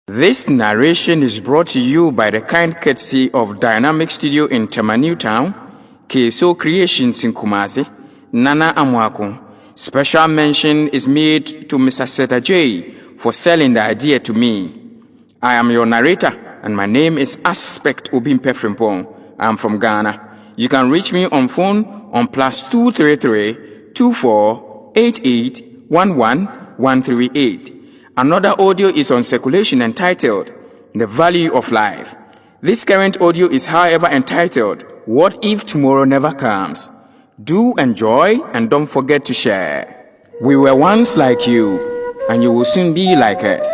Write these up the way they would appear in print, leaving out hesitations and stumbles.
This narration is brought to you by the kind courtesy of Dynamic Studio in Tema Newtown, KSO Creations in Kumasi, Nana Amwako. Special mention is made to Mr. Seta J for selling the idea to me. I am your narrator and my name is Aspect Obimpe Frimpong. I am from Ghana. You can reach me on phone on +233 24 88 11 138. Another audio is on circulation entitled The Value of Life. This current audio is however entitled What If Tomorrow Never Comes? Do enjoy and don't forget to share. We were once like you and you will soon be like us.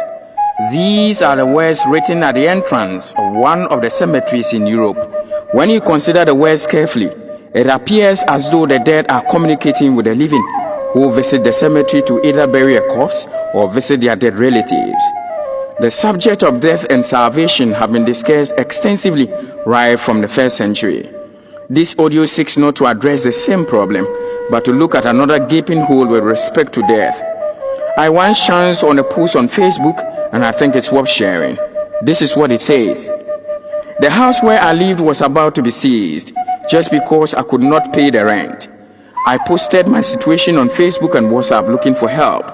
These are the words written at the entrance of one of the cemeteries in Europe. When you consider the words carefully, it appears as though the dead are communicating with the living, who visit the cemetery to either bury a corpse or visit their dead relatives. The subject of death and salvation have been discussed extensively right from the first century. This audio seeks not to address the same problem, but to look at another gaping hole with respect to death. I once chanced on a post on Facebook, and I think it's worth sharing. This is what it says. The house where I lived was about to be seized, just because I could not pay the rent. I posted my situation on Facebook and WhatsApp looking for help,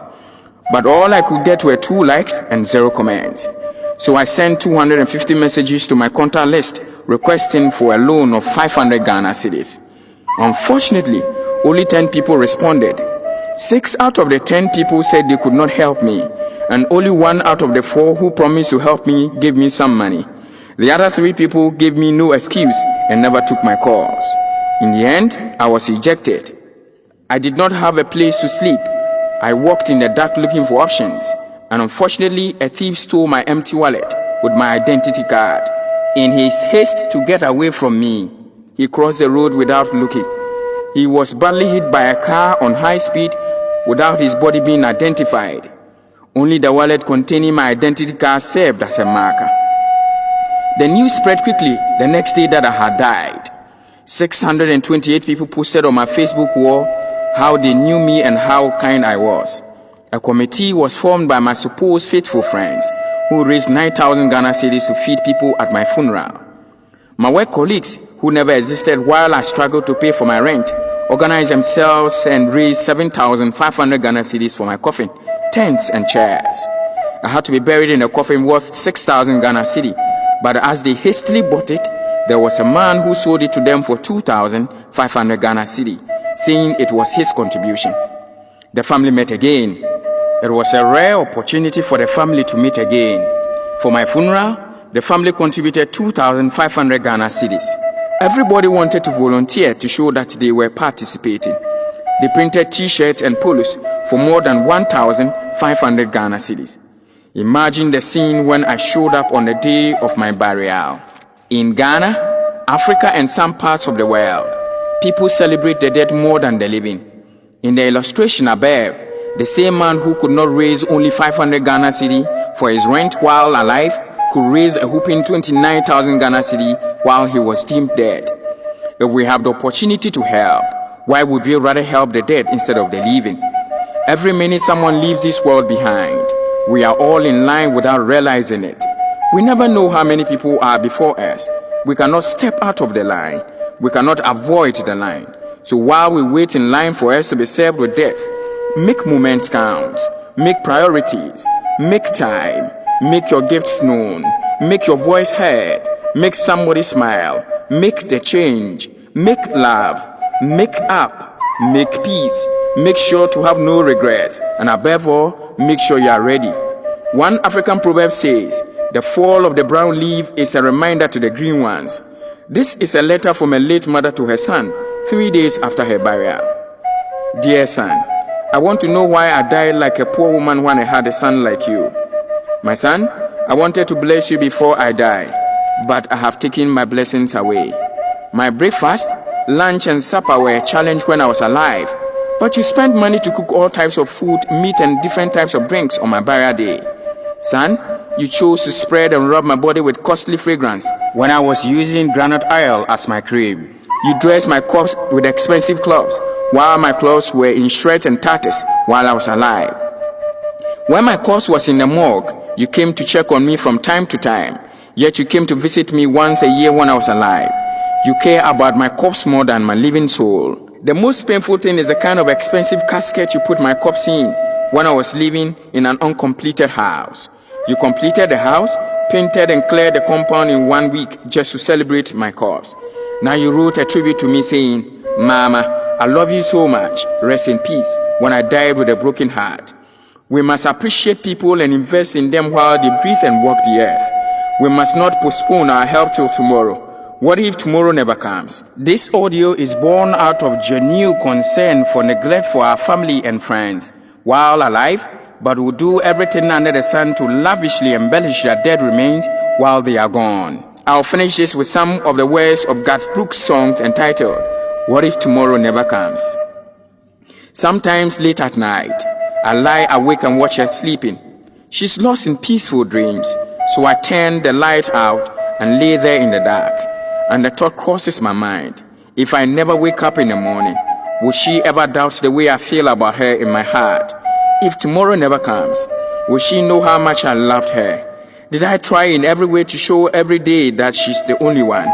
but all I could get were 2 likes and 0 comments. So I sent 250 messages to my contact list requesting for a loan of 500 Ghana cedis. Unfortunately, only 10 people responded. 6 out of the 10 people said they could not help me, and only 1 out of the 4 who promised to help me gave me some money. The other 3 people gave me no excuse and never took my calls. In the end, I was ejected. I did not have a place to sleep. I walked in the dark looking for options, and unfortunately, a thief stole my empty wallet with my identity card. In his haste to get away from me, he crossed the road without looking. He was badly hit by a car on high speed without his body being identified. Only the wallet containing my identity card served as a marker. The news spread quickly the next day that I had died. 628 people posted on my Facebook wall how they knew me and how kind I was. A committee was formed by my supposed faithful friends who raised 9,000 Ghana cedis to feed people at my funeral. My work colleagues, who never existed while I struggled to pay for my rent, organized themselves and raised 7,500 Ghana cedis for my coffin, tents and chairs. I had to be buried in a coffin worth 6,000 Ghana cedi, but as they hastily bought it, there was a man who sold it to them for 2,500 Ghana cedi, saying it was his contribution. The family met again. It was a rare opportunity for the family to meet again. For my funeral, the family contributed 2,500 Ghana cedis. Everybody wanted to volunteer to show that they were participating. They printed t-shirts and polos for more than 1,500 Ghana cedis. Imagine the scene when I showed up on the day of my burial. In Ghana, Africa and some parts of the world, people celebrate the dead more than the living. In the illustration above, the same man who could not raise only 500 Ghana cedi for his rent while alive could raise a whopping 29,000 Ghana cedi while he was deemed dead. If we have the opportunity to help, why would we rather help the dead instead of the living? Every minute someone leaves this world behind, we are all in line without realizing it. We never know how many people are before us. We cannot step out of the line. We cannot avoid the line. So while we wait in line for us to be served with death, make moments count, make priorities, make time, make your gifts known, make your voice heard, make somebody smile, make the change, make love, make up, make peace, make sure to have no regrets, and above all, make sure you are ready. One African proverb says, the fall of the brown leaf is a reminder to the green ones. This is a letter from a late mother to her son, 3 days after her burial. Dear son, I want to know why I died like a poor woman when I had a son like you. My son, I wanted to bless you before I die, but I have taken my blessings away. My breakfast, lunch and supper were a challenge when I was alive, but you spent money to cook all types of food, meat and different types of drinks on my burial day. Son, you chose to spread and rub my body with costly fragrance when I was using granite oil as my cream. You dressed my corpse with expensive clothes, while my clothes were in shreds and tatters while I was alive. When my corpse was in the morgue, You came to check on me from time to time, yet you came to visit me once a year when I was alive. You care about my corpse more than my living soul. The most painful thing is the kind of expensive casket you put my corpse in when I was living in an uncompleted house. You completed the house, painted and cleared the compound in 1 week just to celebrate my corpse. Now you wrote a tribute to me saying, "Mama, I love you so much. Rest in peace," when I died with a broken heart. We must appreciate people and invest in them while they breathe and walk the earth. We must not postpone our help till tomorrow. What if tomorrow never comes? This audio is born out of genuine concern for neglect for our family and friends while alive, but will do everything under the sun to lavishly embellish their dead remains while they are gone. I'll finish this with some of the words of Garth Brooks' songs entitled, "What If Tomorrow Never Comes?" Sometimes late at night, I lie awake and watch her sleeping. She's lost in peaceful dreams, so I turn the light out and lay there in the dark. And the thought crosses my mind, if I never wake up in the morning, will she ever doubt the way I feel about her in my heart? If tomorrow never comes, will she know how much I loved her? Did I try in every way to show every day that she's the only one?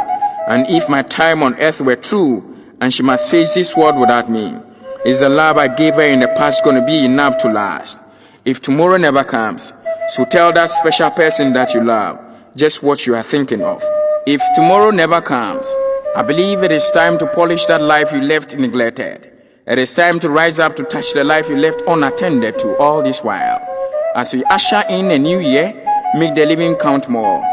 And if my time on earth were true, and she must face this world without me, is the love I gave her in the past going to be enough to last? If tomorrow never comes, so tell that special person that you love just what you are thinking of. If tomorrow never comes, I believe it is time to polish that life you left neglected. It is time to rise up to touch the life you left unattended to all this while. As we usher in a new year, make the living count more.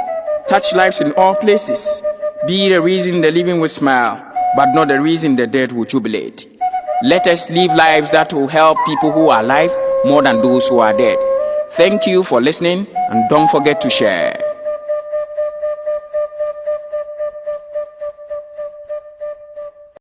Touch lives in all places. Be the reason the living will smile, but not the reason the dead will jubilate. Let us live lives that will help people who are alive more than those who are dead. Thank you for listening, and don't forget to share.